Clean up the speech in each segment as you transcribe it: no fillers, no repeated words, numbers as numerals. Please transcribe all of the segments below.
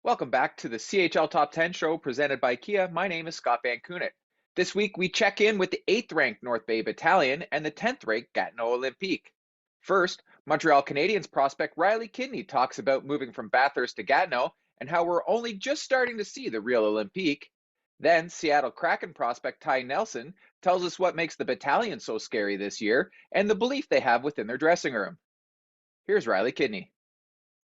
Welcome back to the CHL Top 10 show presented by Kia. My name is Scott Van Coonet. This week we check in with the 8th ranked North Bay Battalion and the 10th ranked Gatineau Olympiques. First, Montreal Canadiens prospect Riley Kidney talks about moving from Bathurst to Gatineau and how we're only just starting to see the real Olympique. Then, Seattle Kraken prospect Ty Nelson tells us what makes the battalion so scary this year and the belief they have within their dressing room. Here's Riley Kidney.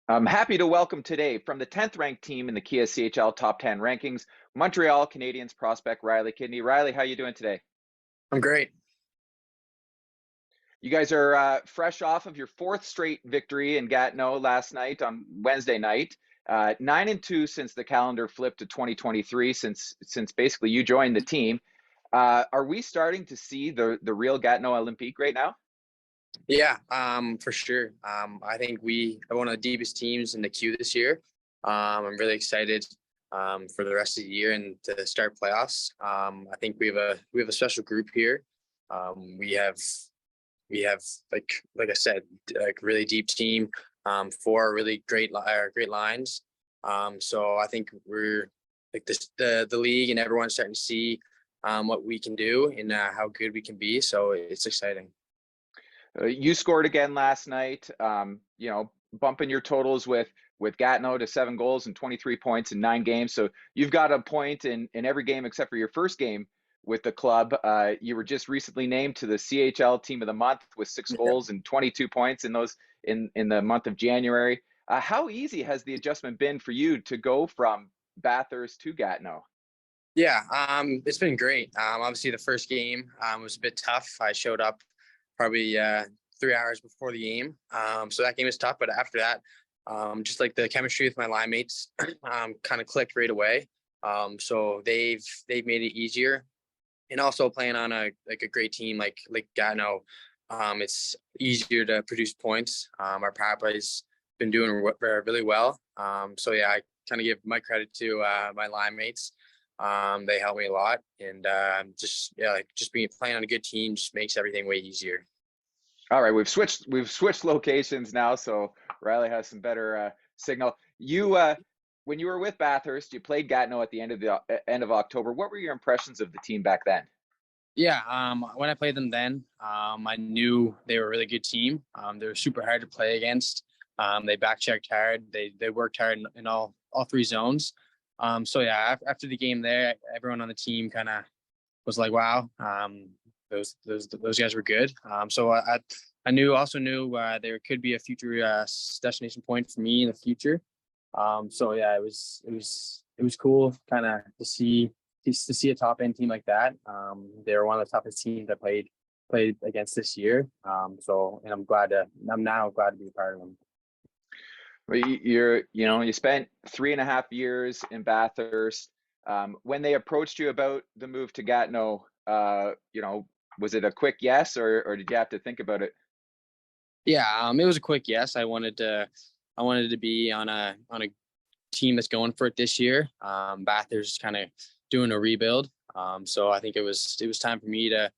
I'm happy to welcome today from the 10th ranked team in the Kia CHL Top 10 rankings, Montreal Canadiens prospect Riley Kidney. Riley, how you doing today? I'm great. You guys are fresh off of your fourth straight victory in Gatineau last night on Wednesday night. 9-2 since the calendar flipped to 2023, since basically you joined the team. Are we starting to see the real Gatineau Olympique right now? Yeah, for sure. I think we are one of the deepest teams in the queue this year. I'm really excited for the rest of the year and to start playoffs. I think we have a special group here. We have like I said, like really deep team. Four really great lines. So I think we're like the league and everyone's starting to see what we can do and how good we can be. So it's exciting. You scored again last night, bumping your totals with Gatineau to 7 goals and 23 points in 9 games. So you've got a point in every game except for your first game with the club. You were just recently named to the CHL Team of the Month with 6 goals and 22 points in the month of January. How easy has the adjustment been for you to go from Bathurst to Gatineau? Yeah, it's been great. Obviously the first game was a bit tough. I showed up probably 3 hours before the game. So that game was tough, but after that, just like the chemistry with my line mates kind of clicked right away. So they've made it easier. And also playing on a great team like Gatineau, it's easier to produce points. Our power play's been doing really well. So yeah, I kind of give my credit to my line mates. They helped me a lot, and just playing on a good team just makes everything way easier. All right, we've switched locations now, so Riley has some better signal. You when you were with Bathurst, you played Gatineau at the end of October. What were your impressions of the team back then? Yeah, when I played them then, I knew they were a really good team. They were super hard to play against. They back-checked hard. They worked hard in all 3 zones. So yeah, after the game there, everyone on the team kind of was like, "Wow, those guys were good." So I also knew there could be a future destination point for me in the future. So yeah, it was cool kind of to see a top end team like that. They were one of the toughest teams I played against this year. And I'm now glad to be a part of them. Well, you spent 3.5 years in Bathurst. When they approached you about the move to Gatineau, was it a quick yes, or did you have to think about it? Yeah, it was a quick yes. I wanted to be on a team that's going for it this year. Bathurst is kind of doing a rebuild. So I think it was time for me to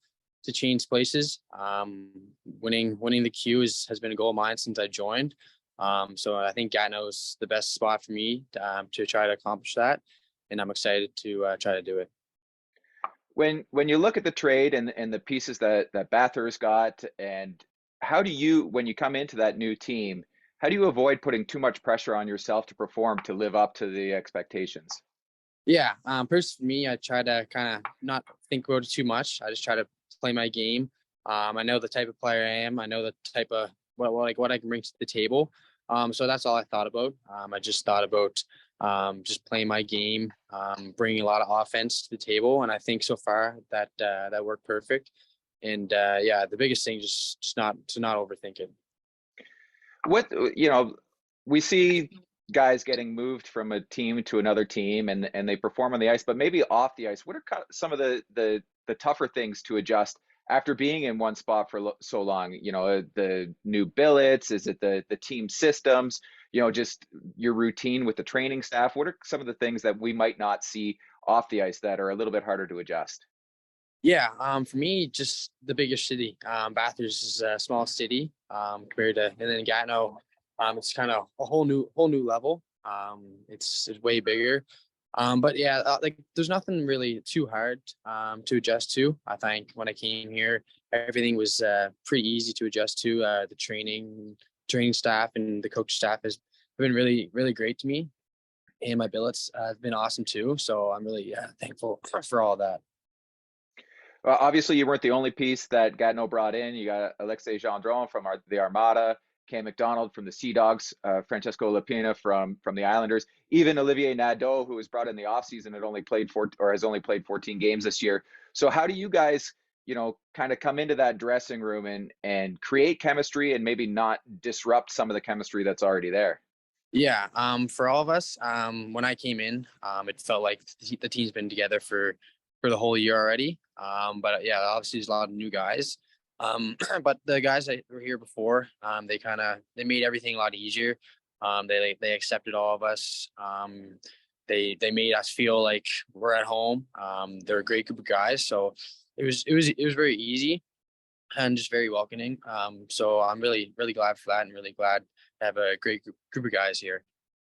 change places. Winning the Q has been a goal of mine since I joined. So I think Gatineau is the best spot for me to try to accomplish that, and I'm excited to try to do it. When you look at the trade and the pieces that Bathurst got, and how do you, when you come into that new team, how do you avoid putting too much pressure on yourself to perform to live up to the expectations? Yeah, personally for me, I try to kind of not think about it too much. I just try to play my game. I know the type of player I am. I know the type of what I can bring to the table. So that's all I thought about. I just thought about just playing my game, bringing a lot of offense to the table, and I think so far that worked perfect. And yeah, the biggest thing is just not overthink it. We see guys getting moved from a team to another team and they perform on the ice, but maybe off the ice. What are some of the tougher things to adjust after being in one spot for so long? The new billets, is it the team systems, just your routine with the training staff? What are some of the things that we might not see off the ice that are a little bit harder to adjust? Yeah, for me, just the biggest city. Bathurst is a small city compared to, and then Gatineau, it's kind of a whole new level. It's way bigger. But yeah, like there's nothing really too hard to adjust to. I think when I came here, everything was pretty easy to adjust to. The training staff and the coach staff has been really great to me, and my billets have been awesome too. So I'm really thankful for all that. Obviously, you weren't the only piece that Gatineau brought in. You got Alexei Gendron from the Armada, Cam McDonald from the Sea Dogs, Francesco Lapina from the Islanders, even Olivier Nadeau, who was brought in the offseason, has only played 14 games this year. So how do you guys, kind of come into that dressing room and create chemistry and maybe not disrupt some of the chemistry that's already there? Yeah, for all of us, when I came in, it felt like the team's been together for the whole year already. But yeah, obviously there's a lot of new guys. But the guys that were here before, they made everything a lot easier. They accepted all of us. They made us feel like we're at home. They're a great group of guys, so it was very easy and just very welcoming. So I'm really glad for that, and really glad to have a great group of guys here.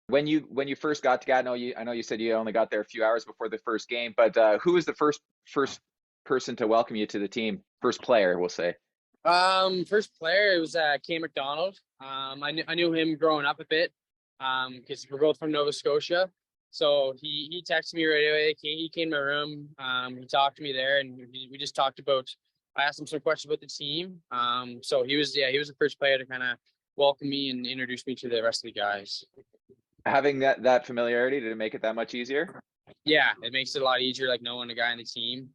When you first got to Gatineau, I know you said you only got there a few hours before the first game, but who was the first person to welcome you to the team? First player, we'll say. First player, it was Cam McDonald. I knew him growing up a bit, because we're both from Nova Scotia. So he texted me right away. He came to my room. He talked to me there, and we just talked about. I asked him some questions about the team. So he was the first player to kind of welcome me and introduce me to the rest of the guys. Having that familiarity, did it make it that much easier? Yeah, it makes it a lot easier, like knowing a guy on the team.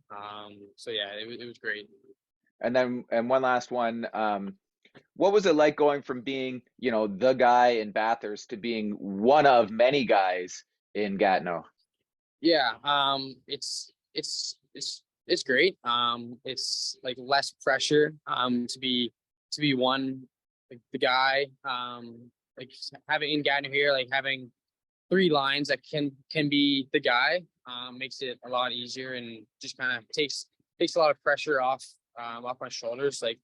So yeah, it was great. And one last one. What was it like going from being, the guy in Bathurst to being one of many guys in Gatineau? Yeah, it's great. It's like less pressure to be one, like the guy. Like having in Gatineau here, like having three lines that can be the guy, makes it a lot easier, and just kind of takes a lot of pressure off my shoulders. Like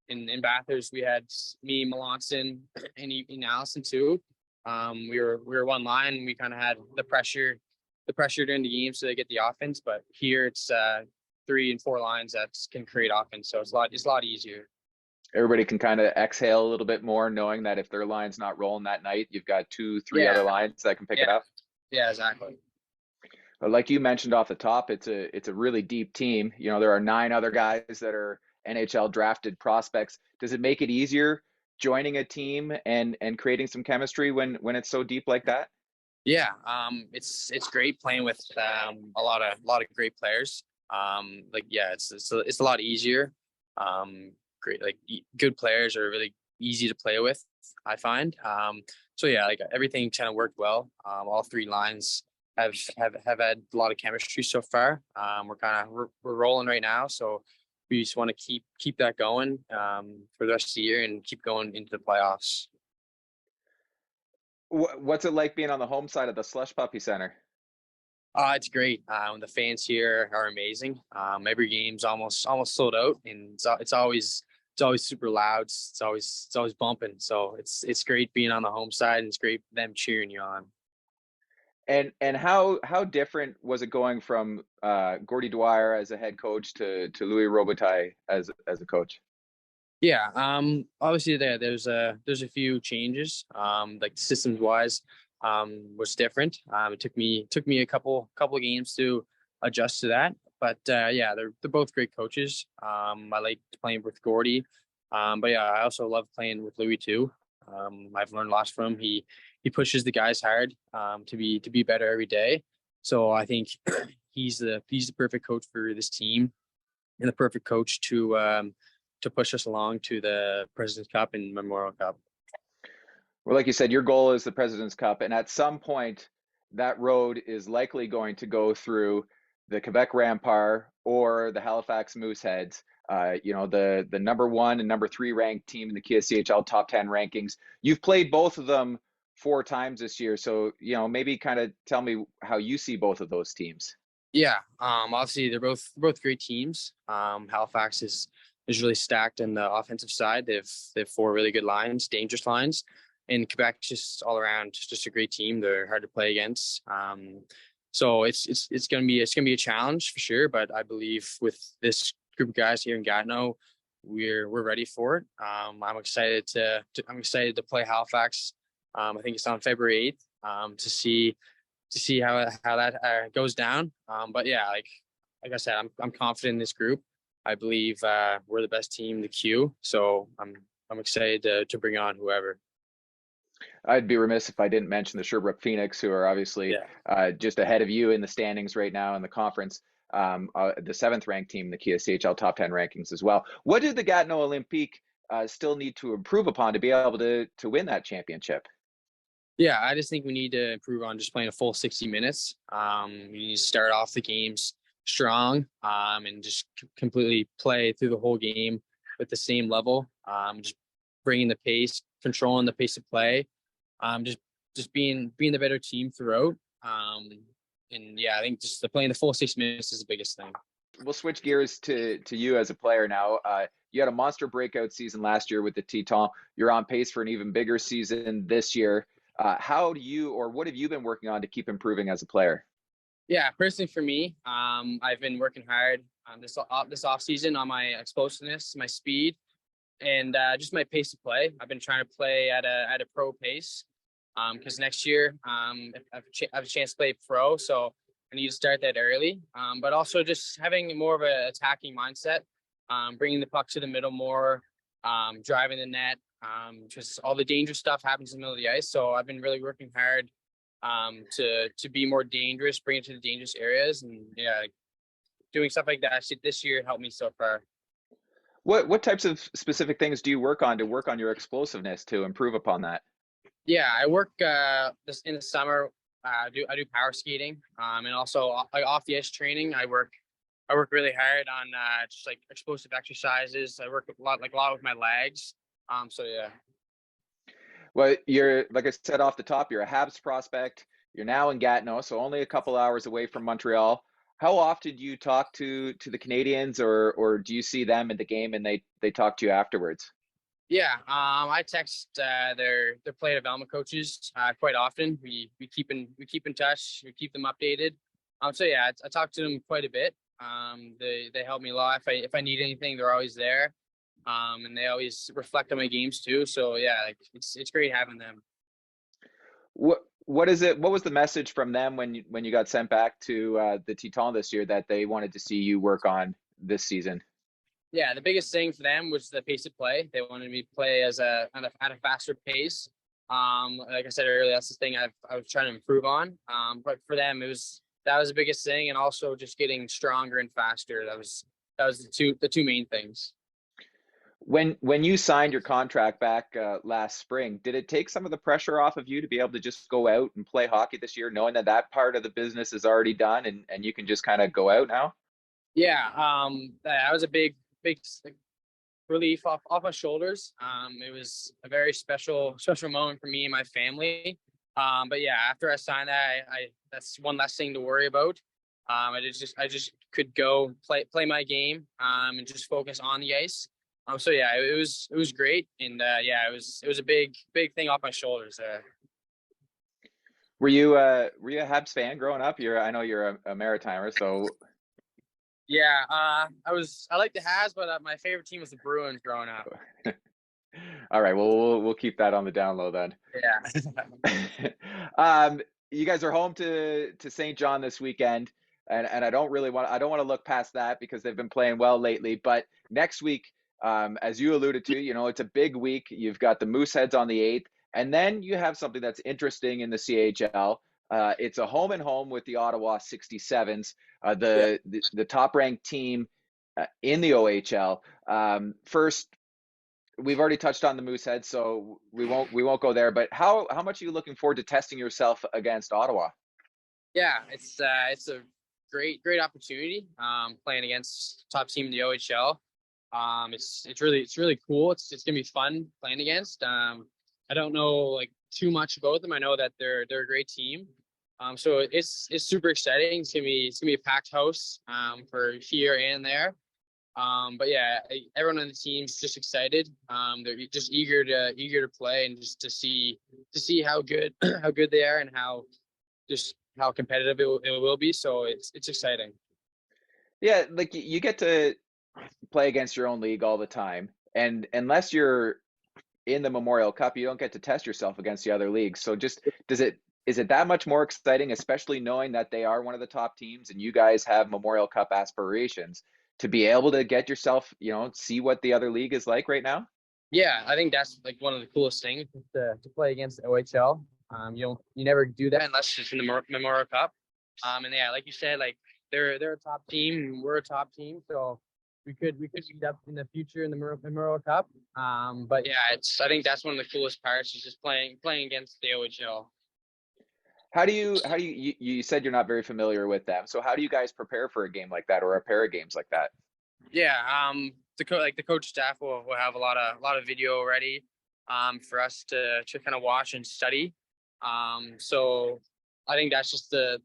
in Bathurst, we had me, Melanson, and Allison too. We were one line, and we kind of had the pressure during the game so they get the offense. But here it's 3 and 4 lines that can create offense, so it's a lot easier. Everybody can kind of exhale a little bit more, knowing that if their line's not rolling that night, you've got 2, 3 other lines that can pick it up. Yeah, exactly. But like you mentioned off the top, it's a really deep team. There are 9 other guys that are NHL drafted prospects. Does it make it easier joining a team and creating some chemistry when it's so deep like that? Yeah, it's great playing with a lot of great players. Like yeah, it's a lot easier. Great, like good players are really easy to play with, I find. So yeah, like everything kind of worked well. All 3 lines have had a lot of chemistry so far. We're rolling right now, so we just want to keep that going for the rest of the year and keep going into the playoffs. What's it like being on the home side of the Slush Puppy Center? It's great. The fans here are amazing. Every game's almost sold out, and it's always super loud. It's always bumping. So it's great being on the home side, and it's great them cheering you on. And how different was it going from Gordy Dwyer as a head coach to Louis Robitaille as a coach? Yeah. Obviously there's a few changes. Like systems wise, was different. It took me a couple games to adjust to that. But yeah, they're both great coaches. I like playing with Gordy. But yeah, I also love playing with Louis too. I've learned lots from him. He pushes the guys hard to be better every day. So I think he's the perfect coach for this team, and the perfect coach to push us along to the President's Cup and Memorial Cup. Well, like you said, your goal is the President's Cup, and at some point, that road is likely going to go through the Quebec Rampart or the Halifax Mooseheads. The number 1 and number 3 ranked team in the KSCHL top 10 rankings. You've played both of them 4 times this year, so maybe kind of tell me how you see both of those teams. Yeah, obviously they're both great teams. Halifax is really stacked in the offensive side. They've 4 really good lines, dangerous lines. and Quebec just all around just a great team. They're hard to play against. So it's gonna be a challenge for sure. But I believe with this group of guys here in Gatineau, we're ready for it. I'm excited to play Halifax. I think it's on February 8th, to see how that goes down. But yeah, like I said, I'm confident in this group. I believe we're the best team in the queue, so I'm excited to bring on whoever. I'd be remiss if I didn't mention the Sherbrooke Phoenix, who are obviously just ahead of you in the standings right now in the conference. The seventh ranked team in the Kia CHL top 10 rankings as well. What do the Gatineau Olympiques still need to improve upon to be able to win that championship? Yeah, I just think we need to improve on just playing a full 60 minutes. We need to start off the games strong, and just completely play through the whole game with the same level. Just bringing the pace, controlling the pace of play, just being the better team throughout. And yeah, I think just playing the full 6 minutes is the biggest thing. We'll switch gears to you as a player now. You had a monster breakout season last year with the Titans. You're on pace for an even bigger season this year. How do you, or what have you been working on to keep improving as a player? Yeah, personally for me, I've been working hard this off season on my explosiveness, my speed, and just my pace of play. I've been trying to play at a pro pace, because next year I have a chance to play pro, so I need to start that early. But also just having more of an attacking mindset, bringing the puck to the middle more, driving the net. Just all the dangerous stuff happens in the middle of the ice. So I've been really working hard to be more dangerous, bring it to the dangerous areas, and yeah, doing stuff like that this year helped me so far. What types of specific things do you work on to work on your explosiveness to improve upon that? Yeah, I work this in the summer. I do power skating, and also like off the ice training. I work really hard on just like explosive exercises. I work a lot with my legs. So yeah. Well, you're, like I said off the top, you're a Habs prospect. You're now in Gatineau, so only a couple hours away from Montreal. How often do you talk to the Canadiens, or do you see them in the game and they talk to you afterwards? Yeah, I text their player development coaches quite often. We keep in touch. We keep them updated. So yeah, I talk to them quite a bit. They help me a lot. If I need anything, they're always there. And they always reflect on my games too. So yeah, like it's great having them. What is it? What was the message from them when you got sent back to the Teton this year that they wanted to see you work on this season? Yeah, the biggest thing for them was the pace of play. They wanted me to play at a faster pace. Like I said earlier, that's the thing I was trying to improve on. But for them, that was the biggest thing, and also just getting stronger and faster. That was the two main things. When you signed your contract back last spring, did it take some of the pressure off of you to be able to just go out and play hockey this year, knowing that that part of the business is already done and you can just kind of go out now? Yeah, that was a big like, relief off my shoulders. It was a very special moment for me and my family. But yeah, after I signed that, I that's one less thing to worry about. I just could go play my game, and just focus on the ice. So yeah, it was great, and yeah, it was a big thing off my shoulders. Were you a Habs fan growing up? I know you're a Maritimer, so Yeah, I like the Habs, but my favorite team was the Bruins growing up. all right. Well, we'll keep that on the down low then. Yeah. You guys are home to St. John this weekend, and I don't want to look past that because they've been playing well lately. But next week, as you alluded to, it's a big week. You've got the Mooseheads on the 8th, and then you have something that's interesting in the CHL. It's a home and home with the Ottawa 67s, Yeah. the top ranked team in the OHL. First, we've already touched on the Mooseheads, so we won't go there. But how much are you looking forward to testing yourself against Ottawa? Yeah, it's a great opportunity. Playing against top team in the OHL. It's really cool. It's gonna be fun playing against. I don't know like too much about them. I know that they're a great team. So it's super exciting. It's gonna be a packed house for here and there. But yeah, everyone on the team's just excited. They're just eager to play and just to see how good how good they are and how competitive it will be. So it's exciting. Yeah, like you get to play against your own league all the time, and unless you're in the Memorial Cup, you don't get to test yourself against the other leagues. So just does it is it that much more exciting, especially knowing that they are one of the top teams and you guys have Memorial Cup aspirations, to be able to get yourself, see what the other league is like right now? Yeah, I think that's like one of the coolest things to play against the OHL. You never do that unless it's in the Memorial Cup. And yeah, like you said, like they're a top team, we're a top team, so we could meet up in the future in the Memorial Cup. But yeah, I think that's one of the coolest parts is just playing against the OHL. You said you're not very familiar with them. So how do you guys prepare for a game like that or a pair of games like that? Yeah, the coach staff will have a lot of video ready for us to kind of watch and study. So I think that's just the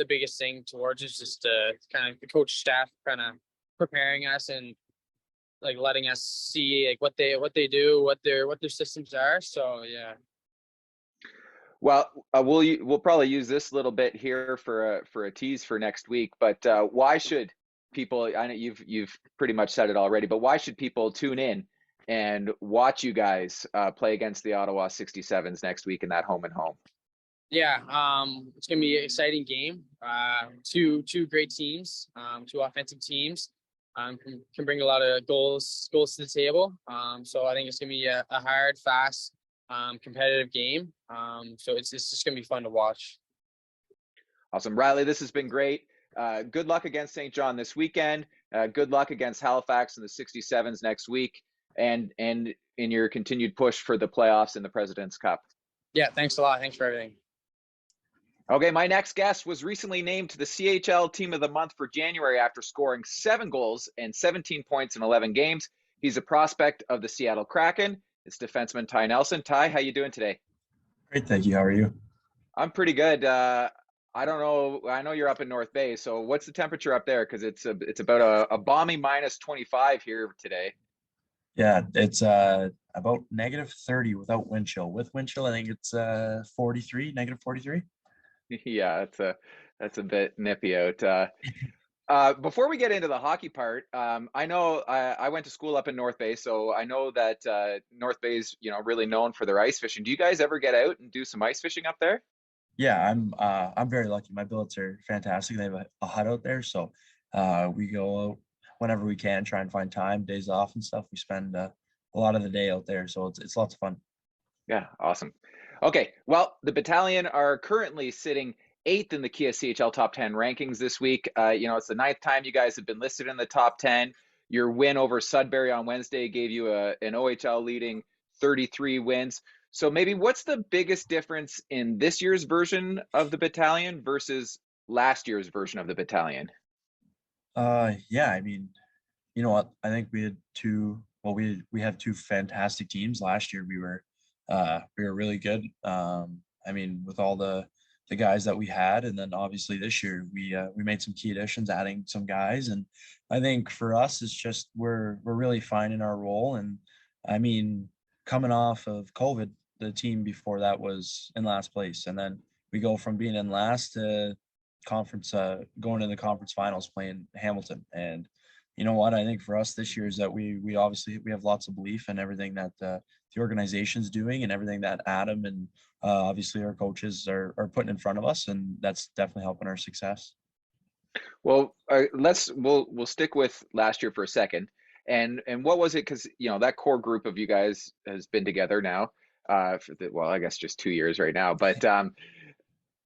biggest thing towards is just kind of the coach staff kind of preparing us and like letting us see like what they do, what their systems are. So yeah. Well, we'll probably use this little bit here for a tease for next week. But why should people? I know you've pretty much said it already, but why should people tune in and watch you guys play against the Ottawa 67s next week in that home and home? Yeah, it's gonna be an exciting game. Two great teams, two offensive teams, can bring a lot of goals to the table. So I think it's gonna be a hard, fast, competitive game. So it's just gonna be fun to watch. Awesome, Riley. This has been great. Good luck against St. John this weekend. Good luck against Halifax and the 67s next week, and in your continued push for the playoffs in the President's Cup. Yeah, thanks a lot. Thanks for everything. Okay, my next guest was recently named to the CHL Team of the Month for January after scoring 7 goals and 17 points in 11 games. He's a prospect of the Seattle Kraken. It's defenseman Ty Nelson. Ty, how you doing today? Great, thank you. How are you? I'm pretty good. I don't know. I know you're up in North Bay, so what's the temperature up there? Because it's about a balmy minus 25 here today. Yeah, it's about -30 without wind chill. With wind chill, I think it's 43, -43. Yeah, that's a bit nippy out. Before we get into the hockey part, I know I went to school up in North Bay, so I know that North Bay's really known for their ice fishing. Do you guys ever get out and do some ice fishing up there? Yeah, I'm very lucky. My billets are fantastic. They have a hut out there, so we go out whenever we can, try and find time, days off and stuff. We spend a lot of the day out there, so it's lots of fun. Yeah, awesome. Okay, well, the battalion are currently sitting eighth in the Kia CHL top 10 rankings this week. It's the ninth time you guys have been listed in the top 10. Your win over Sudbury on Wednesday gave you an OHL leading 33 wins. So maybe what's the biggest difference in this year's version of the battalion versus last year's version of the battalion? Yeah, I mean, you know what? I think we had two. Well, we had two fantastic teams last year. We were really good. I mean, with all the guys that we had, and then obviously this year we made some key additions, adding some guys, and I think for us it's just we're really finding our role. And I mean, coming off of COVID, the team before that was in last place, and then we go from being in last to conference, going to the conference finals playing Hamilton. And you know what, I think for us this year is that we obviously we have lots of belief in everything that the organization's doing and everything that Adam and obviously our coaches are putting in front of us, and that's definitely helping our success. Well, we'll stick with last year for a second. And what was it? Because that core group of you guys has been together now I guess just 2 years right now. But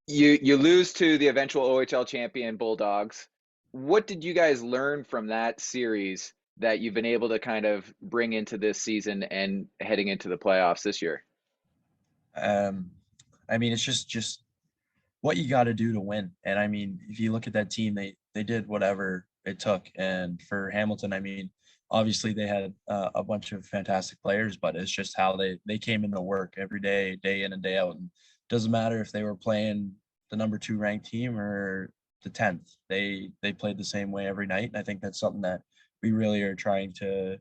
you lose to the eventual OHL champion Bulldogs. What did you guys learn from that series that you've been able to kind of bring into this season and heading into the playoffs this year? Um, I mean, it's just what you got to do to win. And I mean, if you look at that team, they did whatever it took. And for Hamilton, I mean, obviously they had a bunch of fantastic players, but it's just how they came into work every day, day in and day out. And it doesn't matter if they were playing the number 2 ranked team or the 10th. They played the same way every night. And I think that's something that we really are trying to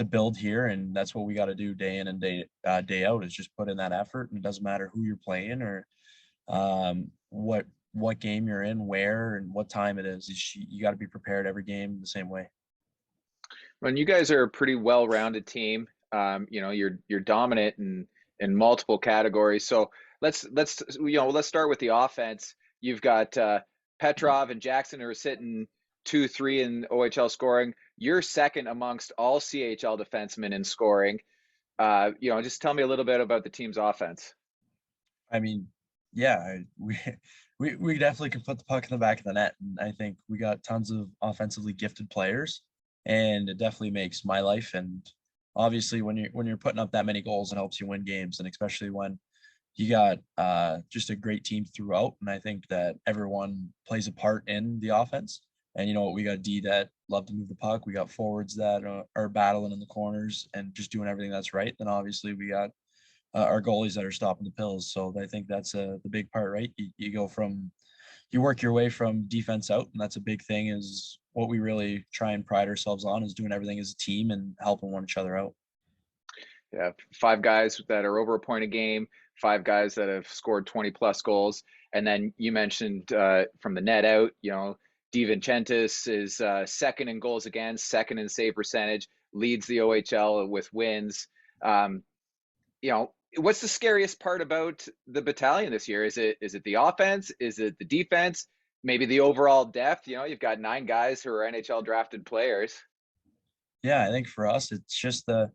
build here, and that's what we got to do day in and day out, is just put in that effort. And it doesn't matter who you're playing or what game you're in, where and what time it is. You got to be prepared every game the same way. When you guys are a pretty well-rounded team, you're dominant in multiple categories. So let's start with the offense. You've got Petrov and Jackson who are sitting 2-3 in OHL scoring. You're second amongst all CHL defensemen in scoring. Just tell me a little bit about the team's offense. I mean, yeah, we definitely can put the puck in the back of the net, and I think we got tons of offensively gifted players, and it definitely makes my life. And obviously, when you're putting up that many goals, it helps you win games, and especially when you got just a great team throughout. And I think that everyone plays a part in the offense. And you know what, we got D that love to move the puck. We got forwards that are battling in the corners and just doing everything that's right. Then obviously we got our goalies that are stopping the pills. So I think that's the big part, right? You work your way from defense out, and that's a big thing. Is what we really try and pride ourselves on, is doing everything as a team and helping one each other out. Yeah, 5 guys that are over a point a game, 5 guys that have scored 20 plus goals, and then you mentioned from the net out, DiVincentis is second in goals against, second in save percentage, leads the OHL with wins. What's the scariest part about the battalion this year? Is it the offense? Is it the defense? Maybe the overall depth? You've got 9 guys who are NHL drafted players. Yeah, I think for us, it's just the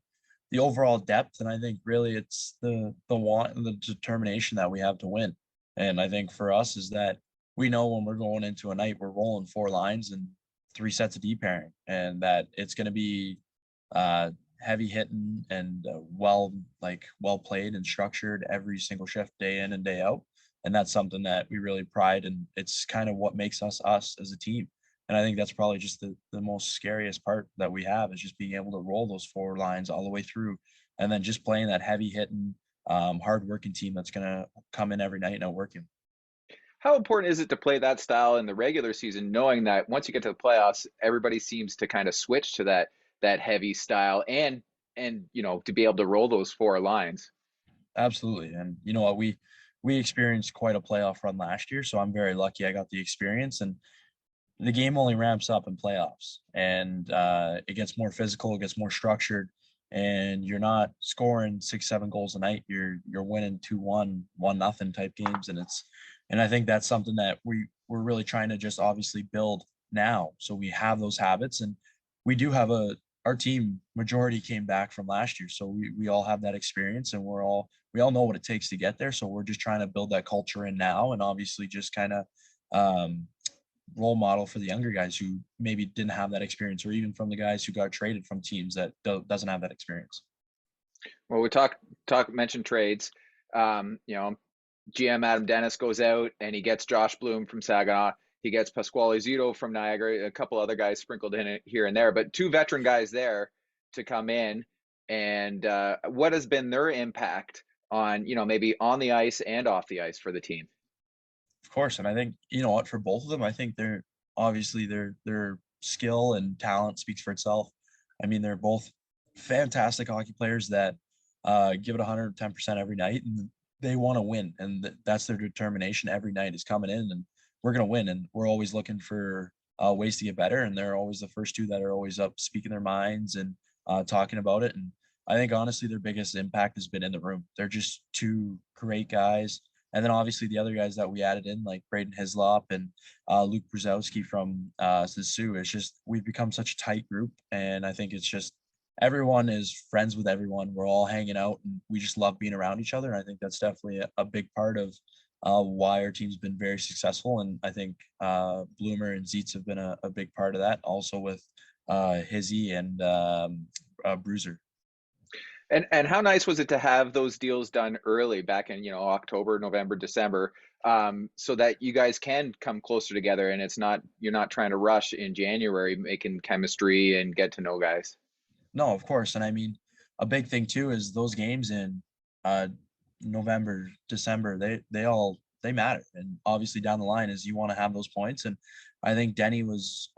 overall depth, and I think really it's the want and the determination that we have to win. And I think for us is that we know when we're going into a night, we're rolling 4 lines and 3 sets of D pairing, and that it's going to be heavy hitting and well played and structured every single shift, day in and day out. And that's something that we really pride, and it's kind of what makes us as a team. And I think that's probably just the most scariest part that we have, is just being able to roll those 4 lines all the way through, and then just playing that heavy hitting, hard working team that's going to come in every night and outwork you. How important is it to play that style in the regular season, knowing that once you get to the playoffs, everybody seems to kind of switch to that heavy style and to be able to roll those 4 lines? Absolutely. And you know what, we experienced quite a playoff run last year, so I'm very lucky I got the experience. And the game only ramps up in playoffs, and it gets more physical, it gets more structured, and you're not scoring 6-7 goals a night. You're winning 2-1, 1-0 type games. And I think that's something that we're really trying to just obviously build now, so we have those habits. And we do have our team majority came back from last year, so we all have that experience, and we all know what it takes to get there. So we're just trying to build that culture in now, and obviously just kind of role model for the younger guys who maybe didn't have that experience, or even from the guys who got traded from teams that doesn't have that experience. Well, we mentioned trades. GM Adam Dennis goes out and he gets Josh Bloom from Saginaw. He gets Pasquale Zito from Niagara, a couple other guys sprinkled in it here and there, but 2 veteran guys there to come in. And what has been their impact on, maybe on the ice and off the ice for the team? Of course. And I think, you know what, for both of them, I think they're obviously their skill and talent speaks for itself. I mean, they're both fantastic hockey players that give it 110% every night, and they want to win. And that's their determination every night, is coming in and we're going to win. And we're always looking for ways to get better. And they're always the first 2 that are always up speaking their minds and talking about it. And I think honestly, their biggest impact has been in the room. They're just 2 great guys. And then obviously the other guys that we added in, like Braden Hislop and Luke Brzezowski from Sioux, it's just we've become such a tight group. And I think it's just everyone is friends with everyone. We're all hanging out, and we just love being around each other. And I think that's definitely a big part of why our team's been very successful. And I think Bloomer and Zeitz have been a big part of that, also with Hizzy and Bruiser. And how nice was it to have those deals done early, back in October, November, December, so that you guys can come closer together, and you're not trying to rush in January making chemistry and get to know guys. No, of course. And I mean, a big thing too is those games in November, December, they all they matter. And obviously down the line is you want to have those points. And I think Denny was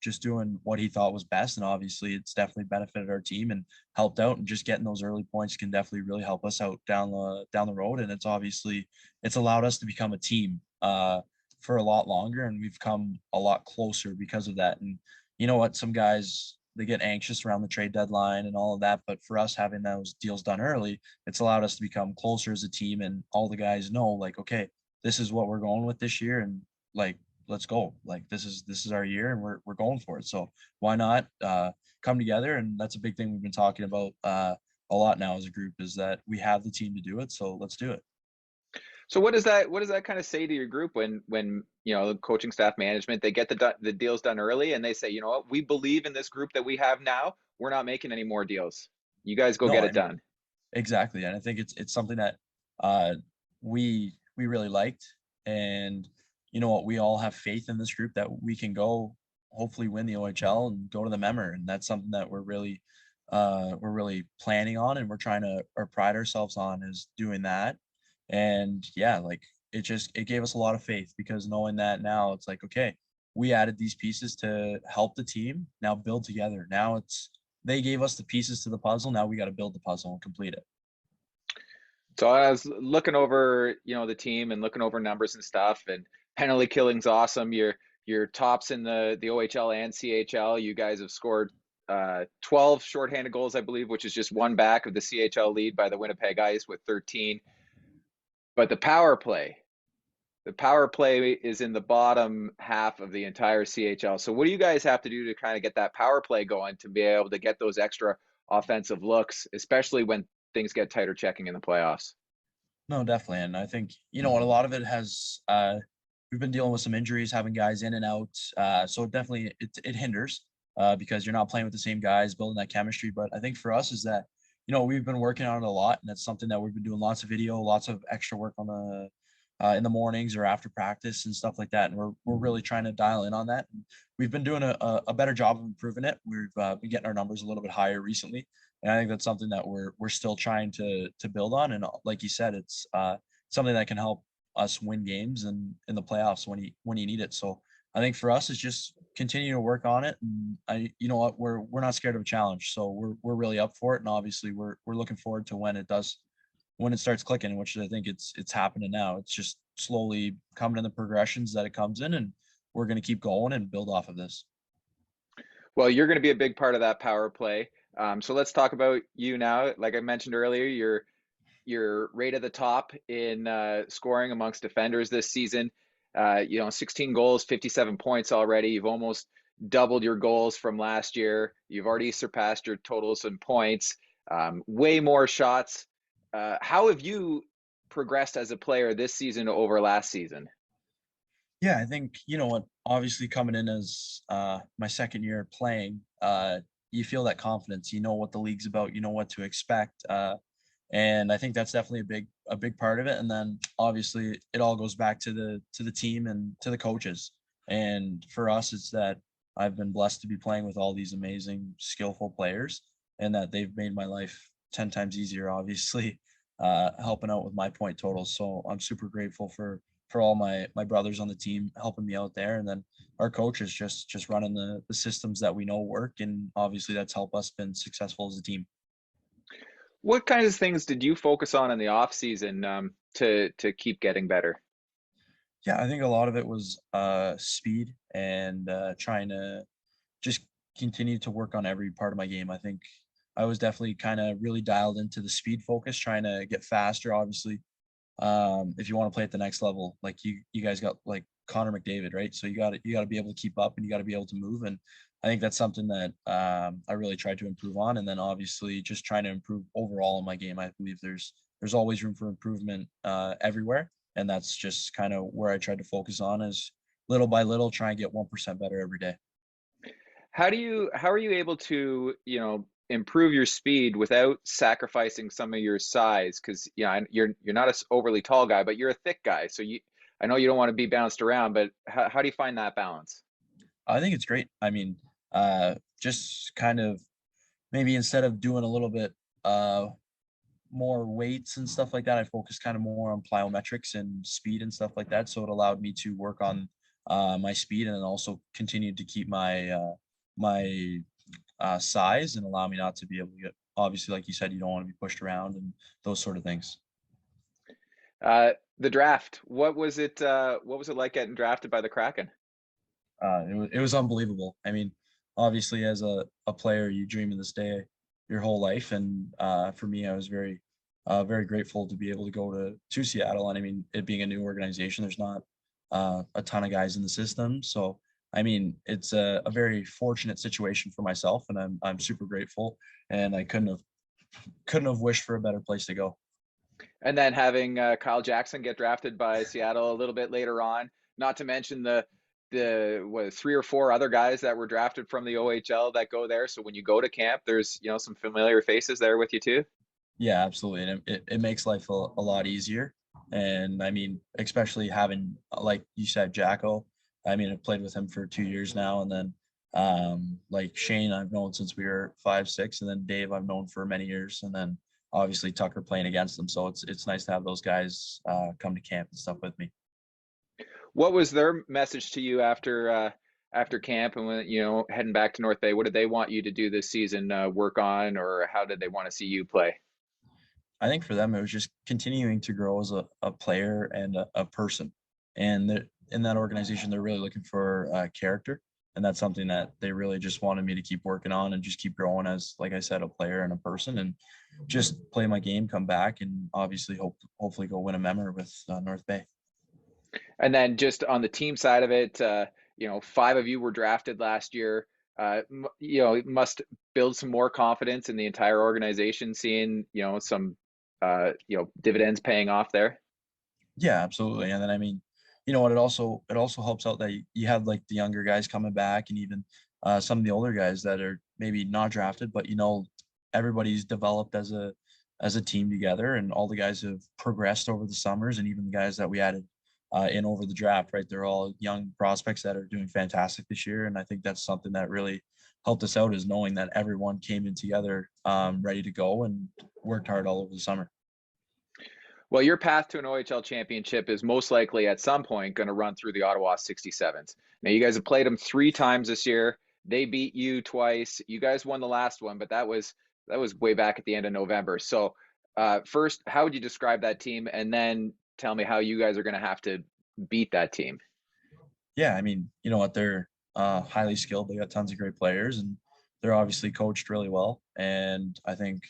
just doing what he thought was best. And obviously it's definitely benefited our team and helped out, and just getting those early points can definitely really help us out down the road. And it's allowed us to become a team for a lot longer, and we've come a lot closer because of that. And you know what, some guys, they get anxious around the trade deadline and all of that, but for us having those deals done early, it's allowed us to become closer as a team, and all the guys know, like, okay, this is what we're going with this year, and like, let's go. Like, this is our year, and we're going for it. So why not come together? And that's a big thing we've been talking about a lot now as a group, is that we have the team to do it, so let's do it. So what does that kind of say to your group when the coaching staff, management, they get the deals done early, and they say, you know what, we believe in this group that we have now. We're not making any more deals. You guys go No, get I it mean, done. exactly. And I think it's something that we really liked. And you know what, we all have faith in this group that we can go hopefully win the OHL and go to the Member. And that's something that we're really planning on, and we're trying to or pride ourselves on, is doing that. And yeah, like, it gave us a lot of faith, because knowing that now it's like, okay, we added these pieces to help the team now build together. Now they gave us the pieces to the puzzle. Now we got to build the puzzle and complete it. So I was looking over, the team and looking over numbers and stuff, and penalty killing's awesome. You're tops in the OHL and CHL. You guys have scored 12 shorthanded goals, I believe, which is just one back of the CHL lead by the Winnipeg Ice with 13. But the power play is in the bottom half of the entire CHL. So what do you guys have to do to kind of get that power play going, to be able to get those extra offensive looks, especially when things get tighter checking in the playoffs? No, definitely. And I think, you know what, a lot of it has we've been dealing with some injuries, having guys in and out. So definitely it hinders because you're not playing with the same guys, building that chemistry. But I think for us is that, we've been working on it a lot, and that's something that we've been doing lots of video, lots of extra work on the in the mornings or after practice and stuff like that. And we're really trying to dial in on that. And we've been doing a better job of improving it. We've been getting our numbers a little bit higher recently. And I think that's something that we're still trying to build on. And like you said, it's something that can help us win games and in the playoffs when you need it. So I think for us, it's just continue to work on it. And you know what, we're not scared of a challenge. So we're really up for it. And obviously we're looking forward to when it starts clicking, which I think it's happening now. It's just slowly coming in the progressions that it comes in, and we're going to keep going and build off of this. Well, you're going to be a big part of that power play. So let's talk about you now. Like I mentioned earlier, you're right at the top in scoring amongst defenders this season. 16 goals, 57 points already. You've almost doubled your goals from last year. You've already surpassed your totals in points. Way more shots. How have you progressed as a player this season over last season? Yeah, I think, you know what, obviously coming in as my second year playing, you feel that confidence, you know what the league's about, you know what to expect. And I think that's definitely a big part of it. And then obviously it all goes back to the team and to the coaches. And for us, it's that I've been blessed to be playing with all these amazing, skillful players, and that they've made my life 10 times easier, obviously, helping out with my point totals. So I'm super grateful for all my brothers on the team helping me out there, and then our coaches just running the systems that we know work, and obviously that's helped us been successful as a team. What kinds of things did you focus on in the off season to keep getting better? Yeah, I think a lot of it was speed and trying to just continue to work on every part of my game. I think I was definitely kind of really dialed into the speed focus, trying to get faster. Obviously, if you want to play at the next level, like you guys got like Connor McDavid, right? So you got to be able to keep up, and you got to be able to move. And I think that's something that I really tried to improve on. And then obviously just trying to improve overall in my game. I believe there's always room for improvement everywhere, and that's just kind of where I tried to focus on, is little by little try and get 1% better every day. How are you able to, improve your speed without sacrificing some of your size? Because you're not a overly tall guy, but you're a thick guy. So I know you don't want to be bounced around, but how do you find that balance? I think it's great. I mean, just kind of maybe instead of doing a little bit more weights and stuff like that. I focused kind of more on plyometrics and speed and stuff like that. So it allowed me to work on my speed and then also continued to keep my size and allow me not to be able to get, obviously, like you said, you don't want to be pushed around and those sort of things. The draft, what was it like getting drafted by the Kraken? It was unbelievable. I mean, obviously, as a player, you dream of this day your whole life, and for me, I was very grateful to be able to go to Seattle. And I mean, it being a new organization, there's not a ton of guys in the system, so I mean, it's a very fortunate situation for myself, and I'm super grateful, and I couldn't have wished for a better place to go. And then having Kyle Jackson get drafted by Seattle a little bit later on, not to mention the 3 or 4 other guys that were drafted from the OHL that go there. So when you go to camp, there's some familiar faces there with you too. Yeah, absolutely, and it makes life a lot easier. And I mean, especially having, like you said, Jacko. I mean, I've played with him for 2 years now, and then like Shane, I've known since we were 5, 6, and then Dave, I've known for many years, and then obviously Tucker playing against them. So it's nice to have those guys come to camp and stuff with me. What was their message to you after camp and when heading back to North Bay? What did they want you to do this season, work on, or how did they want to see you play? I think for them, it was just continuing to grow as a player and a person. And in that organization, they're really looking for character. And that's something that they really just wanted me to keep working on and just keep growing as, like I said, a player and a person, and just play my game, come back, and obviously hopefully go win a member with North Bay. And then just on the team side of it, 5 of you were drafted last year. It must build some more confidence in the entire organization, seeing some dividends paying off there. Yeah, absolutely. And then I mean, you know what? It also helps out that you have like the younger guys coming back, and even some of the older guys that are maybe not drafted, but everybody's developed as a team together, and all the guys have progressed over the summers, and even the guys that we added in over the draft, right? They're all young prospects that are doing fantastic this year, and I think that's something that really helped us out, is knowing that everyone came in together, ready to go, and worked hard all over the summer. Well, your path to an OHL championship is most likely at some point going to run through the Ottawa 67s. Now, you guys have played them 3 times this year. They beat you twice. You guys won the last one, but that was way back at the end of November. So, first, how would you describe that team, and then tell me how you guys are going to have to beat that team? Yeah, I mean, you know what? They're highly skilled. They got tons of great players, and they're obviously coached really well. And I think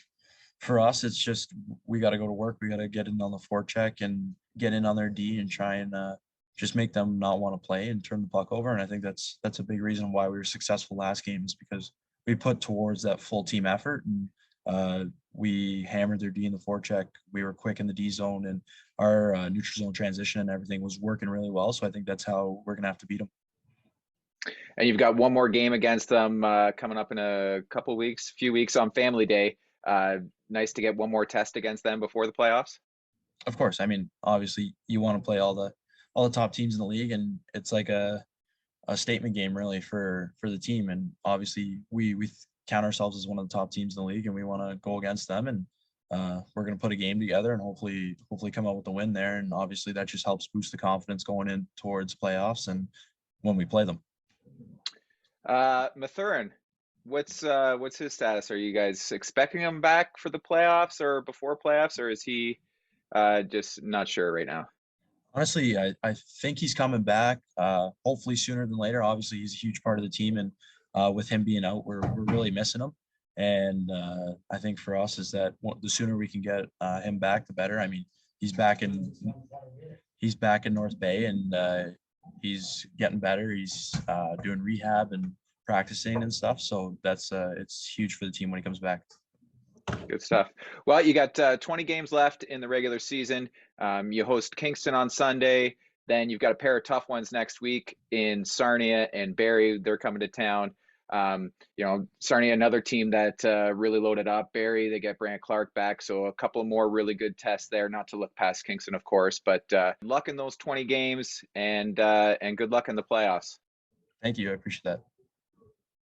for us, it's just we got to go to work. We got to get in on the forecheck and get in on their D and try and just make them not want to play and turn the puck over. And I think that's a big reason why we were successful last game, is because we put towards that full team effort, and we hammered their D in the forecheck. We were quick in the D zone, and our neutral zone transition and everything was working really well. So I think that's how we're gonna have to beat them. And you've got one more game against them coming up in a few weeks on Family Day. Nice to get one more test against them before the playoffs. Of course, I mean, obviously, you want to play all the top teams in the league, and it's like a statement game really for the team. And obviously, we count ourselves as one of the top teams in the league, and we want to go against them. And we're going to put a game together and hopefully come out with a win there. And obviously, that just helps boost the confidence going in towards playoffs and when we play them. Mathurin, what's his status? Are you guys expecting him back for the playoffs or before playoffs, or is he just not sure right now? Honestly, I think he's coming back, hopefully sooner than later. Obviously, he's a huge part of the team, and with him being out, we're really missing him. And I think for us is that the sooner we can get him back, the better. I mean, he's back in North Bay, and he's getting better. He's doing rehab and practicing and stuff. So it's huge for the team when he comes back. Good stuff. Well, you got 20 games left in the regular season. You host Kingston on Sunday. Then you've got a pair of tough ones next week in Sarnia and Barrie. They're coming to town. Sarnia, another team that really loaded up. Barrie, they get Brant Clark back. So a couple more really good tests there, not to look past Kingston, of course. But luck in those 20 games, and good luck in the playoffs. Thank you. I appreciate that.